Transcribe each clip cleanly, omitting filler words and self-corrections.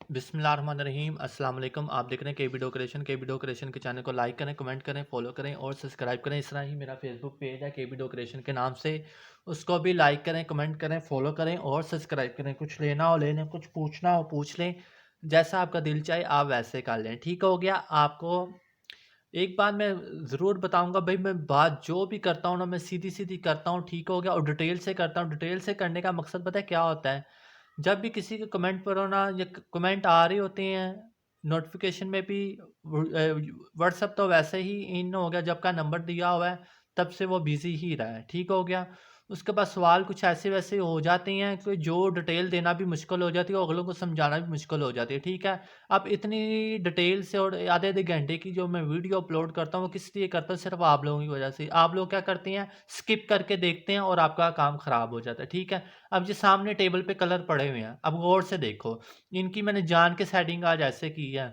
बिस्मिल्लाहिर्रहमानिर्रहीम अस्सलाम वालेकुम। आप देख रहे हैं केबी डेकोरेशन के चैनल को लाइक करें, कमेंट करें, फॉलो करें और सब्सक्राइब करें। इस तरह ही मेरा फेसबुक पेज है केबी डेकोरेशन के नाम से, उसको भी लाइक करें, कमेंट करें, फॉलो करें और सब्सक्राइब करें। कुछ लेना हो ले लें, कुछ पूछना हो पूछ लें, जैसा आपका दिल चाहे आप वैसे कर लें। ठीक हो गया। आपको एक बात मैं ज़रूर बताऊंगा भाई, मैं बात जो भी करता हूँ ना, मैं सीधी सीधी करता हूँ। ठीक हो गया। और डिटेल से करता हूँ। डिटेल से करने का मकसद पता है क्या होता है? जब भी किसी के कमेंट पर हो ना, या कमेंट आ रहे होते हैं नोटिफिकेशन में भी, व्हाट्सअप तो वैसे ही इन हो गया, जब का नंबर दिया हुआ है तब से वो बिजी ही रहा है। ठीक हो गया। उसके बाद सवाल कुछ ऐसे वैसे हो जाते हैं कि जो डिटेल देना भी मुश्किल हो जाती है और अगलों को समझाना भी मुश्किल हो जाती है। ठीक है। अब इतनी डिटेल से और आधे आधे घंटे की जो मैं वीडियो अपलोड करता हूँ, वो किस लिए करता हूँ? सिर्फ आप लोगों की वजह से। आप लोग क्या करते हैं? स्किप करके देखते हैं और आपका काम खराब हो जाता है। ठीक है। अब ये सामने टेबल पे कलर पड़े हुए हैं, अब गौर से देखो। इनकी मैंने जान के सेटिंग आज ऐसे की है।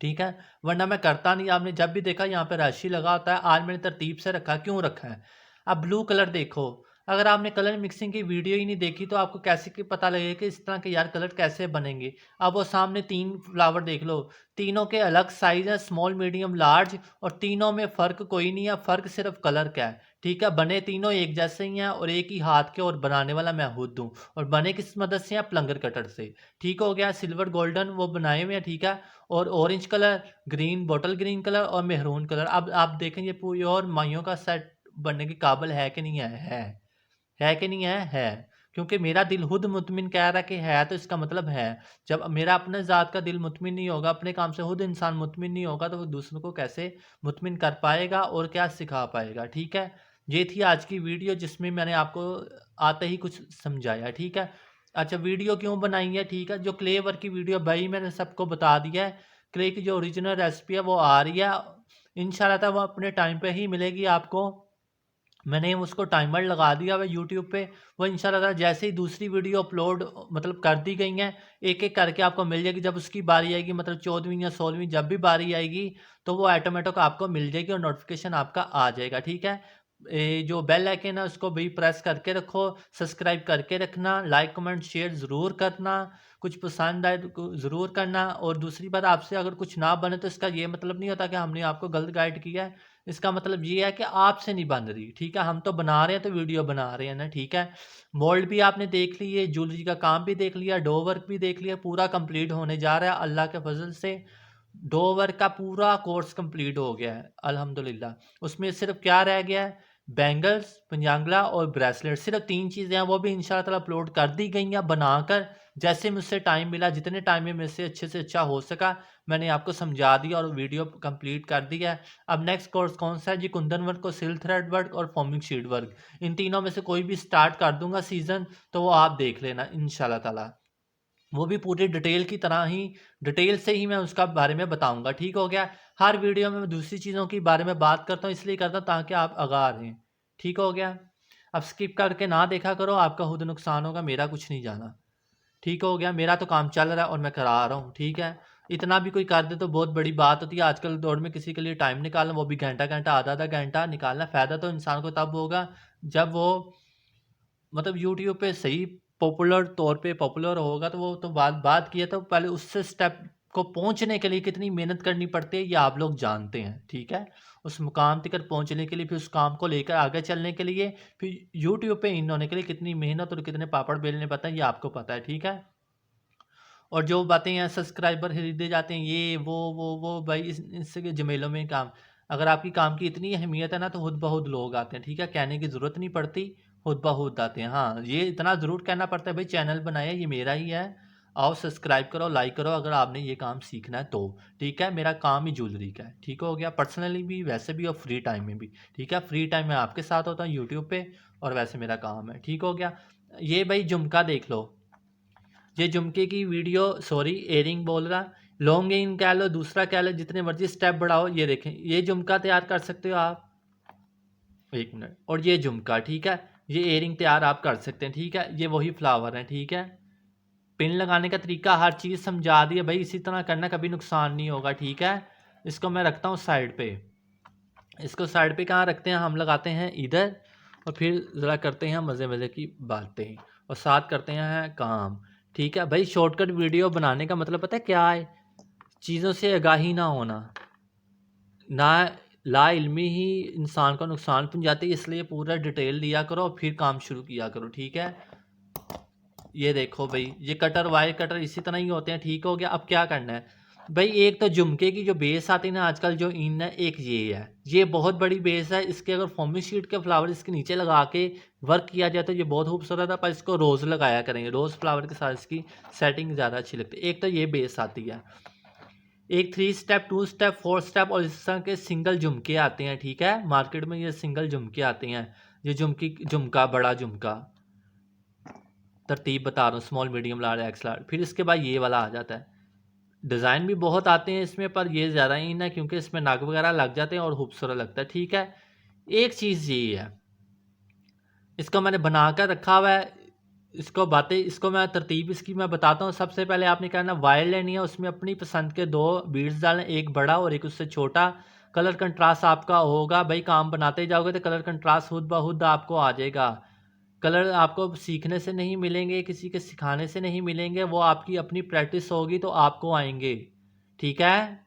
ठीक है। वरना मैं करता नहीं। आपने जब भी देखा यहाँ पे राशि लगा होता है, आज मैंने तरतीब से रखा। क्यों रखा है? अब ब्लू कलर देखो। अगर आपने कलर मिक्सिंग की वीडियो ही नहीं देखी तो आपको कैसे कि पता लगेगा कि इस तरह के यार कलर कैसे बनेंगे। अब वो सामने 3 फ्लावर देख लो, तीनों के अलग साइज है, स्मॉल मीडियम लार्ज, और तीनों में फ़र्क कोई नहीं है, फ़र्क सिर्फ कलर का है। ठीक है। बने तीनों एक जैसे ही हैं और एक ही हाथ के, और बनाने वाला मैं खुद हूँ। और बने किस मदद से हैं? प्लंगर कटर से। ठीक हो गया। सिल्वर गोल्डन वो बनाए हुए हैं। ठीक है। और orange colour, green, bottle green colour और मेहरून कलर। अब आप देखें ये प्योर माइयों का सेट बनने के काबिल है कि नहीं है? है कि नहीं है? है। क्योंकि मेरा दिल खुद मुतमिन कह रहा है कि है, तो इसका मतलब है। जब मेरा अपने ज़ात का दिल मुतमिन नहीं होगा, अपने काम से खुद इंसान मुतमिन नहीं होगा, तो वो दूसरों को कैसे मुतमिन कर पाएगा और क्या सिखा पाएगा? ठीक है। ये थी आज की वीडियो जिसमें मैंने आपको आते ही कुछ समझाया। ठीक है। अच्छा, वीडियो क्यों बनाई है? ठीक है। जो क्ले वर्क की वीडियो भाई मैंने सबको बता दिया है। क्ले की जो ओरिजिनल रेसिपी है वो आ रही है इंशाल्लाह, वो अपने टाइम पे ही मिलेगी आपको। मैंने उसको टाइमर लगा दिया हुआ यूट्यूब पे। वो इंशाल्लाह जैसे ही दूसरी वीडियो अपलोड मतलब कर दी गई हैं, एक एक करके आपको मिल जाएगी। जब उसकी बारी आएगी, मतलब 14वीं या 16वीं जब भी बारी आएगी, तो वो ऑटोमेटिक आपको मिल जाएगी और नोटिफिकेशन आपका आ जाएगा। ठीक है। जो बेल आइकन है उसको भी प्रेस करके रखो, सब्सक्राइब करके रखना, लाइक कमेंट शेयर ज़रूर करना, कुछ पसंद आए तो ज़रूर करना। और दूसरी बात, आपसे अगर कुछ ना बने तो इसका ये मतलब नहीं होता कि हमने आपको गलत गाइड किया है। इसका मतलब ये है कि आपसे नहीं बन रही। ठीक है। हम तो बना रहे हैं, तो वीडियो बना रहे हैं ना। ठीक है। मोल्ड भी आपने देख ली है, ज्वेलरी का काम भी देख लिया, डो वर्क भी देख लिया, पूरा कंप्लीट होने जा रहा है अल्लाह के फजल से। डो वर्क का पूरा कोर्स कंप्लीट हो गया है अल्हम्दुलिल्लाह। उसमें सिर्फ क्या रह गया है? बैंगल्स, पंजांगला और ब्रेसलेट। सिर्फ 3 चीज़ें हैं, वो भी इंशाल्लाह ताला अपलोड कर दी गई हैं बनाकर। जैसे मुझसे टाइम मिला, जितने टाइम में मेरे से अच्छे अच्छा हो सका, मैंने आपको समझा दिया और वीडियो कंप्लीट कर दिया है। अब नेक्स्ट कोर्स कौन सा है जी? कुंदन वर्क और सिल्क थ्रेड वर्क और फॉर्मिंग शीट वर्क। इन तीनों में से कोई भी स्टार्ट कर दूंगा सीजन, तो वो आप देख लेना इंशाल्लाह ताला। वो भी पूरी डिटेल की तरह ही, डिटेल से ही मैं उसका बारे में बताऊंगा। ठीक हो गया। हर वीडियो में मैं दूसरी चीज़ों के बारे में बात करता हूँ, इसलिए करता हूँ ताकि आप आगाह रहें। ठीक हो गया। अब स्किप करके ना देखा करो, आपका खुद नुकसान होगा, मेरा कुछ नहीं जाना। ठीक हो गया। मेरा तो काम चल रहा है और मैं करा रहा हूँ। ठीक है। इतना भी कोई कर दे तो बहुत बड़ी बात होती है। आजकल दौर में किसी के लिए टाइम निकालना, वो भी घंटा घंटा आधा आधा घंटा निकालना, फ़ायदा तो इंसान को तब होगा जब वो मतलब यूट्यूब पे सही पॉपुलर तौर पे पॉपुलर होगा। तो वो तो बात की है, तो पहले उससे स्टेप को पहुंचने के लिए कितनी मेहनत करनी पड़ती है ये आप लोग जानते हैं। ठीक है। उस मुकाम तक पहुंचने के लिए, फिर उस काम को लेकर आगे चलने के लिए, फिर यूट्यूब पे इन होने के लिए कितनी मेहनत और कितने पापड़ बेलने पड़ता है ये आपको पता है। ठीक है। और जो बातें हैं सब्सक्राइबर खरीदे जाते हैं, ये वो भाई इससे झमेलों में काम। अगर आपकी काम की इतनी अहमियत है ना, तो खुद ब खुद लोग आते हैं। ठीक है। कहने की ज़रूरत नहीं पड़ती, खुद ब खुद आते हैं। हाँ, ये इतना ज़रूर कहना पड़ता है भाई, चैनल बनाया ये मेरा ही है, आओ सब्सक्राइब करो, लाइक करो अगर आपने ये काम सीखना है तो। ठीक है। मेरा काम ही ज्वेलरी का है। ठीक हो गया। पर्सनली भी, वैसे भी और फ्री टाइम में भी। ठीक है। फ्री टाइम में आपके साथ होता हूँ यूट्यूब पे, और वैसे मेरा काम है। ठीक हो गया। ये भाई झुमका देख लो, ये झुमके की वीडियो, सॉरी एयरिंग बोल रहा, लॉन्ग एयरिंग कह लो, दूसरा कह लो, जितने मर्जी स्टेप बढ़ाओ। ये देखें, ये झुमका तैयार कर सकते हो आप। एक मिनट। और ये झुमका, ठीक है, ये एयरिंग तैयार आप कर सकते हैं। ठीक है। ये वही फ्लावर हैं। ठीक है। पिन लगाने का तरीका, हर चीज़ समझा दी है भाई, इसी तरह करना, कभी नुकसान नहीं होगा। ठीक है। इसको मैं रखता हूँ साइड पे। इसको साइड पे कहाँ रखते हैं? हम लगाते हैं इधर, और फिर ज़रा करते हैं मज़े मज़े की बातें, और साथ करते हैं काम। ठीक है भाई, शॉर्टकट वीडियो बनाने का मतलब पता है क्या है? चीज़ों से आगाही ना होना, ना ला इल्मी ही इंसान को नुकसान पहुंचाती है, इसलिए पूरा डिटेल दिया करो और फिर काम शुरू किया करो। ठीक है, ये देखो भाई, ये कटर वायर कटर इसी तरह ही होते हैं। ठीक हो गया। अब क्या करना है भाई, एक तो झुमके की जो बेस आती है ना आजकल जो इन है, एक ये है, ये बहुत बड़ी बेस है। इसके अगर फॉर्मी शीट के फ्लावर इसके नीचे लगा के वर्क किया जाए तो ये बहुत खूबसूरत है, पर इसको रोज़ लगाया करेंगे, रोज़ फ्लावर के साथ इसकी सेटिंग ज़्यादा अच्छी लगती है। एक तो ये बेस आती है, एक 3 स्टेप 2 स्टेप 4 स्टेप और इस तरह के सिंगल झुमके आते हैं। ठीक है, मार्केट में ये सिंगल झुमके आते हैं, ये झुमका बड़ा झुमका, तरतीब बता रहा हूँ, small medium large x large. फिर इसके बाद ये वाला आ जाता है। डिज़ाइन भी बहुत आते हैं इसमें, पर ये ज़्यादा ही ना, क्योंकि इसमें नग वगैरह लग जाते हैं और खूबसूरत लगता है। ठीक है, एक चीज़ ये है, इसको मैंने बना कर रखा हुआ है, इसको मैं तरतीब इसकी मैं बताता हूँ। सबसे पहले आपने करना, वायर लेनी है, उसमें अपनी पसंद के 2 बीड्स डालें, एक बड़ा और एक उससे छोटा। कलर कंट्रास्ट आपका होगा भाई, काम बनाते जाओगे तो कलर कंट्रास्ट खुद ब खुद आपको आ जाएगा। कलर आपको सीखने से नहीं मिलेंगे, किसी के सिखाने से नहीं मिलेंगे, वो आपकी अपनी प्रैक्टिस होगी तो आपको आएंगे। ठीक है,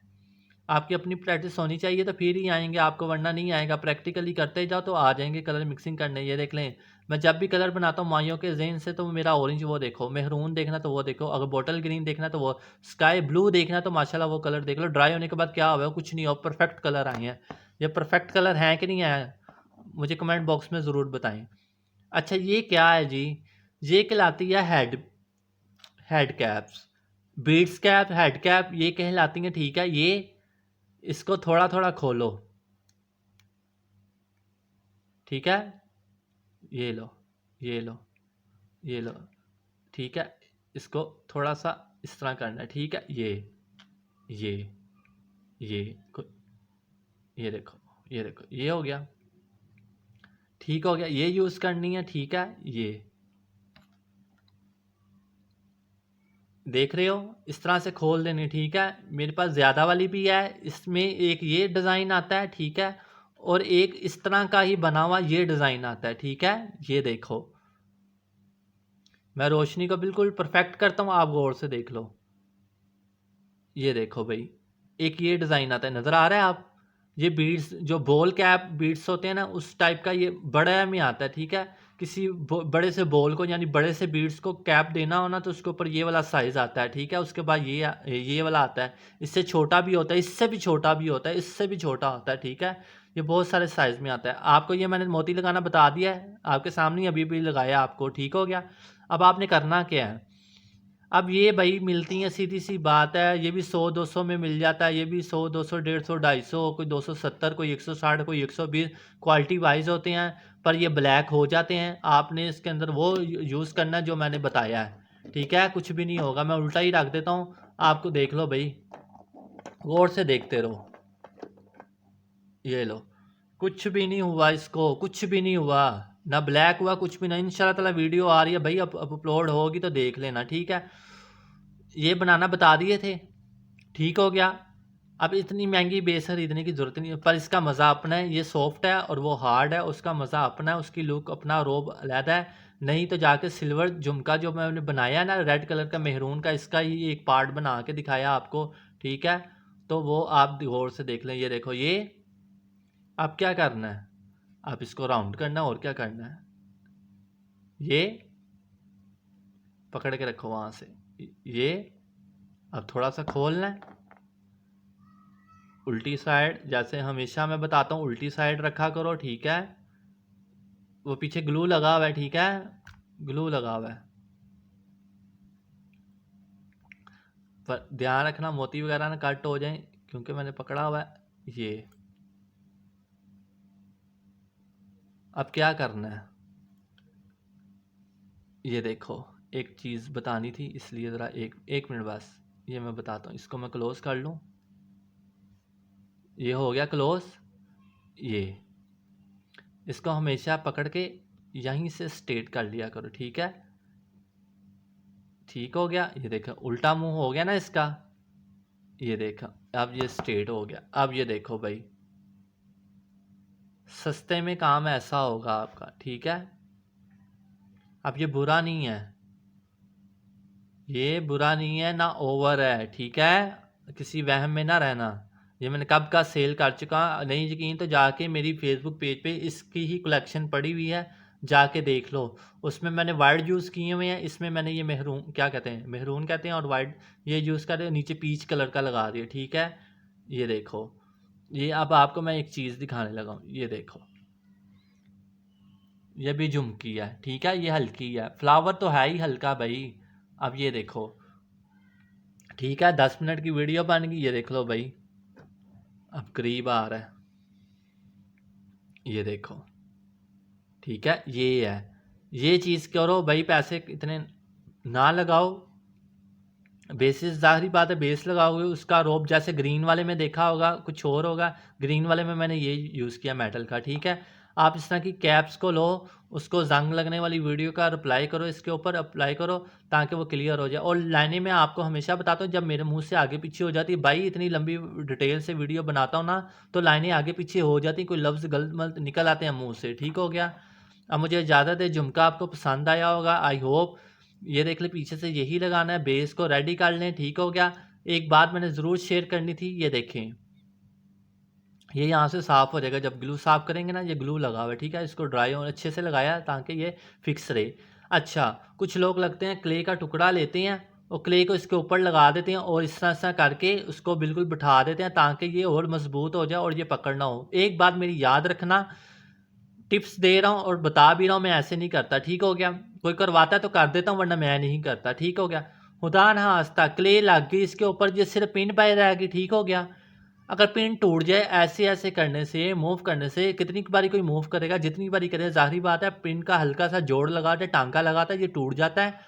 आपकी अपनी प्रैक्टिस होनी चाहिए तो फिर ही आएंगे आपको, वरना नहीं आएगा। प्रैक्टिकली करते जाओ तो आ जाएंगे कलर मिक्सिंग करने। ये देख लें, मैं जब भी कलर बनाता हूँ माइयों के जहन से, तो मेरा ऑरेंज वो देखो, मेहरून देखना तो वो देखो, अगर बॉटल ग्रीन देखना तो वो, स्काई ब्लू देखना तो माशाल्लाह वो कलर देख लो। ड्राई होने के बाद क्या हुआ, कुछ नहीं हो, परफेक्ट कलर आए हैं। ये परफेक्ट कलर हैं कि नहीं आए, मुझे कमेंट बॉक्स में ज़रूर बताएं। अच्छा, ये क्या है जी? ये कहलाती है head caps, beads cap, head cap, ये कहलाती हैं। ठीक है, ये इसको थोड़ा थोड़ा खोलो। ठीक है, ये लो, ये लो, ये लो। ठीक है, इसको थोड़ा सा इस तरह करना है। ठीक है, ये ये को- ये देखो, ये देखो, ये हो गया। ठीक हो गया, ये यूज़ करनी है। ठीक है, ये देख रहे हो, इस तरह से खोल देनी। ठीक है, मेरे पास ज़्यादा वाली भी है, इसमें एक ये डिज़ाइन आता है। ठीक है, और एक इस तरह का ही बना हुआ ये डिज़ाइन आता है। ठीक है, ये देखो, मैं रोशनी को बिल्कुल परफेक्ट करता हूँ, आप गौर से देख लो। ये देखो भाई, एक ये डिज़ाइन आता है, नज़र आ रहा है आप? ये बीड्स जो बॉल कैप बीड्स होते हैं ना, उस टाइप का ये बड़े में आता है। ठीक है, किसी बड़े से बॉल को यानी बड़े से बीड्स को कैप देना हो ना, तो उसके ऊपर ये वाला साइज़ आता है। ठीक है, उसके बाद ये वाला आता है, इससे छोटा भी होता है, इससे भी छोटा भी होता है, इससे भी छोटा होता है। ठीक है, ये बहुत सारे साइज़ में आता है। आपको ये मैंने मोती लगाना बता दिया है, आपके सामने अभी भी लगाया आपको। ठीक हो गया। अब आपने करना क्या है, अब ये भाई मिलती हैं, सीधी सी बात है, ये भी 100-200 में मिल जाता है, ये भी 100-200 150 250, कोई 270, कोई 160, कोई 120, क्वालिटी वाइज होते हैं। पर ये ब्लैक हो जाते हैं, आपने इसके अंदर वो यूज़ करना है जो मैंने बताया है। ठीक है, कुछ भी नहीं होगा, मैं उल्टा ही रख देता हूँ, आपको देख लो भाई, गौर से देखते रहो। ये लो, कुछ भी नहीं हुआ, इसको कुछ भी नहीं हुआ, ना ब्लैक हुआ, कुछ भी नहीं। इंशाल्लाह ताला वीडियो आ रही है भाई, अब अपलोड होगी तो देख लेना। ठीक है, ये बनाना बता दिए थे। ठीक हो गया। अब इतनी महंगी बेस खरीदने की ज़रूरत नहीं है, पर इसका मज़ा अपना है। ये सॉफ्ट है और वो हार्ड है, उसका मज़ा अपना है, उसकी लुक अपना, रोब अलहदा है। नहीं तो जाके सिल्वर झुमका जो मैंने बनाया है ना, रेड कलर का मेहरून का, इसका ही एक पार्ट बना के दिखाया आपको। ठीक है, तो वो आप गौर से देख लें। ये देखो, ये अब क्या करना है, आप इसको राउंड करना है, और क्या करना है, ये पकड़ के रखो वहाँ से, ये अब थोड़ा सा खोलना है, उल्टी साइड, जैसे हमेशा मैं बताता हूँ उल्टी साइड रखा करो। ठीक है, वो पीछे ग्लू लगा हुआ है। ठीक है, ग्लू लगा हुआ है, पर ध्यान रखना मोती वगैरह ना कट हो जाए, क्योंकि मैंने पकड़ा हुआ है। ये अब क्या करना है, ये देखो, एक चीज़ बतानी थी, इसलिए ज़रा एक एक मिनट बस, ये मैं बताता हूँ। इसको मैं क्लोज़ कर लूँ, ये हो गया क्लोज़। ये इसको हमेशा पकड़ के यहीं से स्ट्रेट कर लिया करो। ठीक है, ठीक हो गया। ये देखो, उल्टा मुंह हो गया ना इसका, ये देखा, अब ये स्ट्रेट हो गया। अब ये देखो भाई, सस्ते में काम ऐसा होगा आपका। ठीक है, अब ये बुरा नहीं है, ये बुरा नहीं है ना ओवर है, ठीक है, किसी वहम में ना रहना। ये मैंने कब का सेल कर चुका। नहीं यकीन तो जाके मेरी फेसबुक पेज पे इसकी ही कलेक्शन पड़ी हुई है, जाके देख लो। उसमें मैंने वाइट यूज़ किए हुए हैं, इसमें मैंने ये मेहरून क्या कहते हैं, मेहरून कहते हैं, और वाइट ये यूज़ कर रहे हो, नीचे पीच कलर का लगा दिया, ठीक है। ये देखो, ये अब आपको मैं एक चीज़ दिखाने लगा हूँ, ये देखो, ये भी झुमकी है, ठीक है, ये हल्की है, फ्लावर तो है ही हल्का भाई। अब ये देखो, ठीक है, 10 मिनट की वीडियो बन गई, ये देख लो भाई, अब करीब आ रहा है, ये देखो, ठीक है, ये है, ये चीज़ करो भाई, पैसे इतने ना लगाओ। बेसिस ज़ाहिरी बात है, बेस लगाओगे उसका रोप, जैसे ग्रीन वाले में देखा होगा कुछ और होगा, ग्रीन वाले में मैंने ये यूज़ किया मेटल का, ठीक है। आप इस तरह की कैप्स को लो, उसको जंग लगने वाली वीडियो का रिप्लाई करो, इसके ऊपर अप्लाई करो ताकि वो क्लियर हो जाए। और लाइनें मैं आपको हमेशा बताता हूँ, जब मेरे मुंह से आगे पीछे हो जाती है भाई, इतनी लंबी डिटेल से वीडियो बनाता हूँ ना, तो लाइनें आगे पीछे हो जाती, कोई लफ्ज़ गलत मलत निकल आते हैं मुँह से, ठीक हो गया। अब मुझे इजाज़त है, झुमका आपको पसंद आया होगा, आई होप। ये देख ले, पीछे से यही लगाना है, बेस को रेडी कर लें, ठीक हो गया। एक बात मैंने ज़रूर शेयर करनी थी, ये देखें, ये यहाँ से साफ़ हो जाएगा, जब ग्लू साफ़ करेंगे ना, ये ग्लू लगा हुआ है, ठीक है, इसको ड्राई और अच्छे से लगाया ताकि ये फिक्स रहे। अच्छा, कुछ लोग लगते हैं क्ले का टुकड़ा लेते हैं और क्ले को इसके ऊपर लगा देते हैं और इस तरह से करके उसको बिल्कुल बिठा देते हैं ताकि ये और मजबूत हो जाए और ये पकड़ना हो। एक बात मेरी याद रखना, टिप्स दे रहा हूँ और बता भी रहा हूँ, मैं ऐसे नहीं करता, ठीक हो गया। कोई करवाता है तो कर देता हूँ, वरना मैं नहीं करता, ठीक हो गया। खुदा ना खास्ता क्ले लग गई इसके ऊपर, ये सिर्फ पिन पाई रहेगी, ठीक हो गया। अगर पिन टूट जाए ऐसे ऐसे करने से, मूव करने से, कितनी बारी कोई मूव करेगा, जितनी बारी करे, जाहिर बात है पिन का हल्का सा जोड़ लगाते, टांका लगाता है, ये टूट जाता है।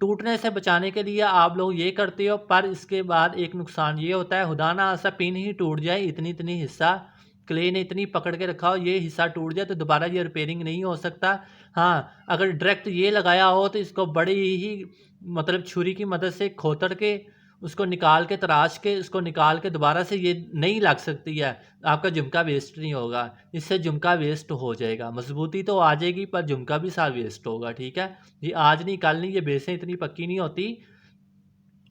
टूटने से बचाने के लिए आप लोग ये करते हो, पर इसके बाद एक नुकसान ये होता है, खुदा ना खास्ता पिन ही टूट जाए, इतनी इतनी हिस्सा क्ले ने इतनी पकड़ के रखा हो, ये हिस्सा टूट जाए तो दोबारा ये रिपेयरिंग नहीं हो सकता। हाँ, अगर डायरेक्ट ये लगाया हो तो इसको बड़ी ही मतलब छुरी की मदद से खोतर के उसको निकाल के, तराश के उसको निकाल के दोबारा से ये नहीं लग सकती है, आपका झुमका वेस्ट नहीं होगा। इससे झुमका वेस्ट हो जाएगा, मजबूती तो आ जाएगी पर झुमका भी साथ वेस्ट होगा, ठीक है। ये आज नहीं कल नहीं, ये बेसें इतनी पक्की नहीं होती,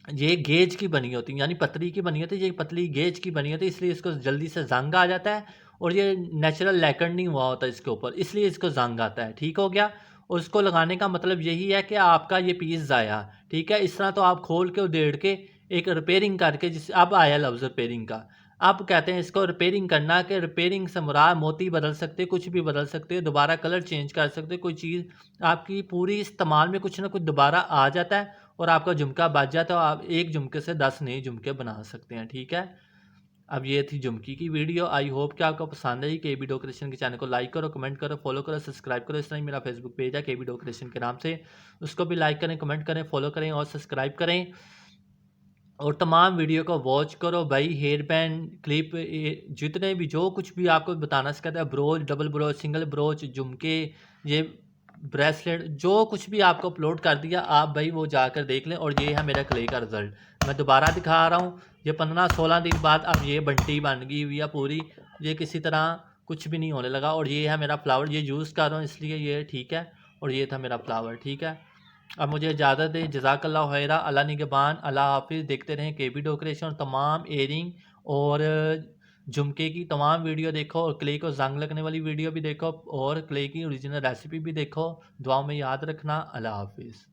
ये गेज की बनी होती है, यानी पतली की बनी होती है, ये पतली गेज की बनी होती है, इसलिए इसको जल्दी से जंग आ जाता है। और ये नेचुरल लैकर नहीं हुआ होता इसके ऊपर, इसलिए इसको जंग आता है, ठीक हो गया। और इसको लगाने का मतलब यही है कि आपका ये पीस ज़ाया, ठीक है। इस तरह तो आप खोल के उधेड़ के एक रिपेयरिंग करके, जिस अब आया लफ्ज़ रिपेयरिंग का, अब कहते हैं इसको रिपेयरिंग करना, कि रिपेयरिंग से मुराद मोती बदल सकते, कुछ भी बदल सकते, दोबारा कलर चेंज कर सकते, कोई चीज़ आपकी पूरी इस्तेमाल में कुछ ना कुछ दोबारा आ जाता है और आपका झुमका बच जाता है, तो आप एक झुमके से 10 नए झुमके बना सकते हैं, ठीक है। अब ये थी झुमकी की वीडियो, आई होप कि आपको पसंद आई। केबी डेकोरेशन के चैनल को लाइक करो, कमेंट करो, फॉलो करो, सब्सक्राइब करो। इस तरह ही मेरा फेसबुक पेज है केबी डेकोरेशन के नाम से, उसको भी लाइक करें, कमेंट करें, फॉलो करें और सब्सक्राइब करें। और तमाम वीडियो को वॉच करो भाई, हेयर बैंड क्लिप, जितने भी जो कुछ भी आपको बताना सिखाता है, broach, double broach, single broach, झुमके, ये ब्रेसलेट, जो कुछ भी आपको अपलोड कर दिया, आप भाई वो जाकर देख लें। और ये है मेरा क्ले का रिज़ल्ट, मैं दोबारा दिखा रहा हूँ, ये 15-16 दिन बाद अब ये बंटी बन गई हुई है पूरी, ये किसी तरह कुछ भी नहीं होने लगा। और ये है मेरा फ्लावर, ये यूज़ कर रहा हूँ इसलिए ये ठीक है। और ये था मेरा फ्लावर, ठीक है। अब मुझे इजाज़त दें, जज़ाकल्लाह खैरा, अल्लाह निगहबान, अल्लाह हाफ़िज़। देखते रहें केबी डेकोरेशन, और तमाम एयरिंग और झुमके की तमाम वीडियो देखो, और क्ले को जंग लगने वाली वीडियो भी देखो, और क्ले की ओरिजिनल रेसिपी भी देखो। दुआओं में याद रखना। अल्लाह हाफ़िज़।